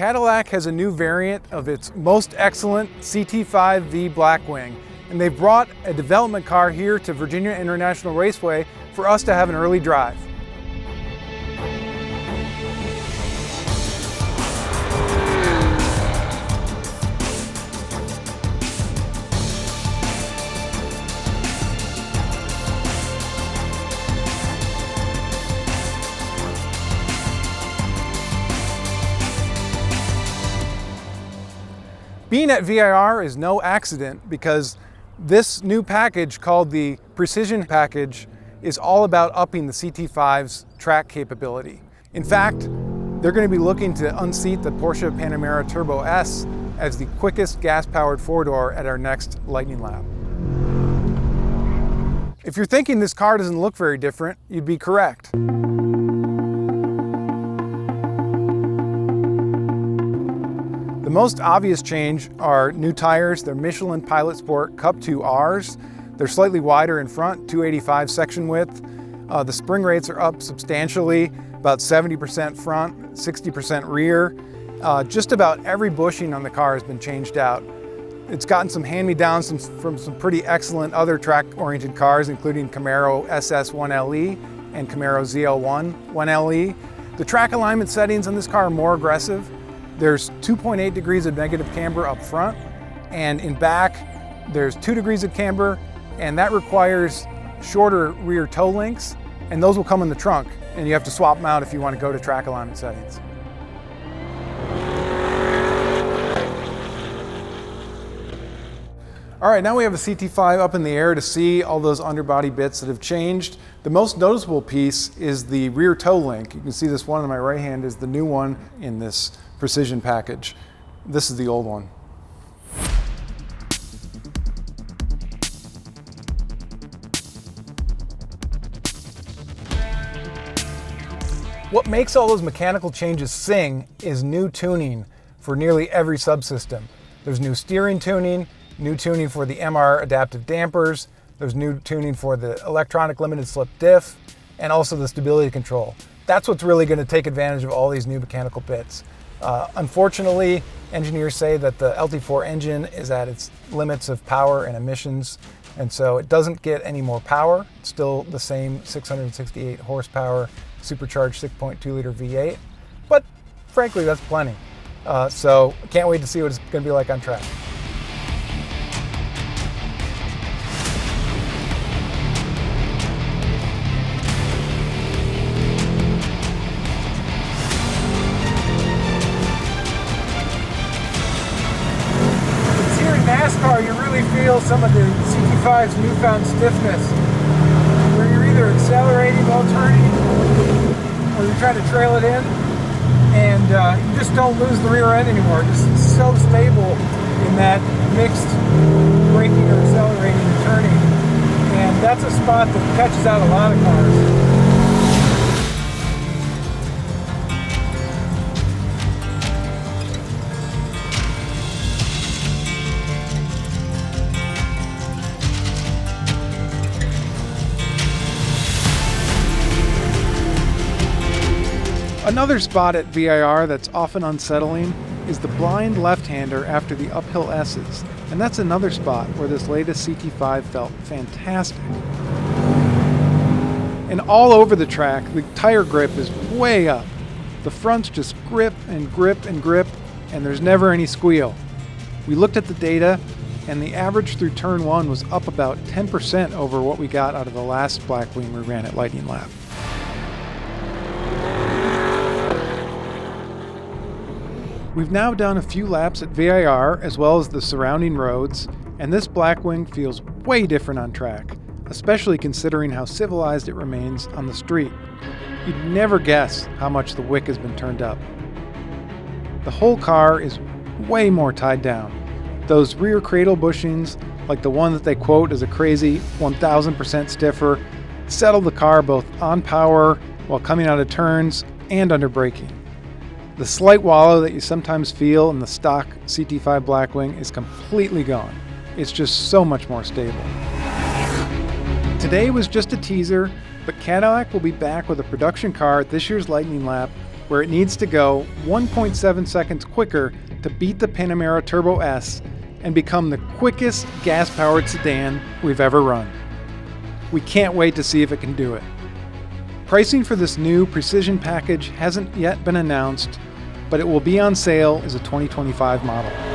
Cadillac has a new variant of its most excellent CT5-V Blackwing, and they've brought a development car here to Virginia International Raceway for us to have an early drive. Being at VIR is no accident because this new package called the Precision Package is all about upping the CT5's track capability. In fact, they're going to be looking to unseat the Porsche Panamera Turbo S as the quickest gas-powered four-door at our next Lightning Lap. If you're thinking this car doesn't look very different, you'd be correct. The most obvious change are new tires. They're Michelin Pilot Sport Cup 2 Rs. They're slightly wider in front, 285 section width. The spring rates are up substantially, about 70% front, 60% rear. Just about every bushing on the car has been changed out. It's gotten some hand-me-downs from some pretty excellent other track-oriented cars, including Camaro SS 1LE and Camaro ZL1 1LE. The track alignment settings on this car are more aggressive. There's 2.8 degrees of negative camber up front, and in back there's 2 degrees of camber, and that requires shorter rear toe links, and those will come in the trunk, and you have to swap them out if you want to go to track alignment settings. All right, now we have a CT5 up in the air to see all those underbody bits that have changed. The most noticeable piece is the rear toe link. You can see this one on my right hand is the new one in this Precision package. This is the old one. What makes all those mechanical changes sing is new tuning for nearly every subsystem. There's new steering tuning, new tuning for the MR adaptive dampers, there's new tuning for the electronic limited slip diff, and also the stability control. That's what's really going to take advantage of all these new mechanical bits. Unfortunately, engineers say that the LT4 engine is at its limits of power and emissions, and so it doesn't get any more power. It's still the same 668 horsepower supercharged 6.2 liter V8, but frankly, that's plenty. So can't wait to see what it's going to be like on track. NASCAR, you really feel some of the CT5's newfound stiffness, where you're either accelerating while turning, or you're trying to trail it in, and you just don't lose the rear end anymore. It's so stable in that mixed braking or accelerating and turning, and that's a spot that catches out a lot of cars. Another spot at VIR that's often unsettling is the blind left-hander after the uphill S's, and that's another spot where this latest CT5 felt fantastic. And all over the track, the tire grip is way up. The fronts just grip and grip and grip, and there's never any squeal. We looked at the data, and the average through turn 1 was up about 10% over what we got out of the last Blackwing we ran at Lightning Lap. We've now done a few laps at VIR as well as the surrounding roads, and this Blackwing feels way different on track, especially considering how civilized it remains on the street. You'd never guess how much the wick has been turned up. The whole car is way more tied down. Those rear cradle bushings, like the one that they quote as a crazy 1000% stiffer, settle the car both on power while coming out of turns and under braking. The slight wallow that you sometimes feel in the stock CT5 Blackwing is completely gone. It's just so much more stable. Today was just a teaser, but Cadillac will be back with a production car at this year's Lightning Lap where it needs to go 1.7 seconds quicker to beat the Panamera Turbo S and become the quickest gas-powered sedan we've ever run. We can't wait to see if it can do it. Pricing for this new Precision package hasn't yet been announced, but it will be on sale as a 2025 model.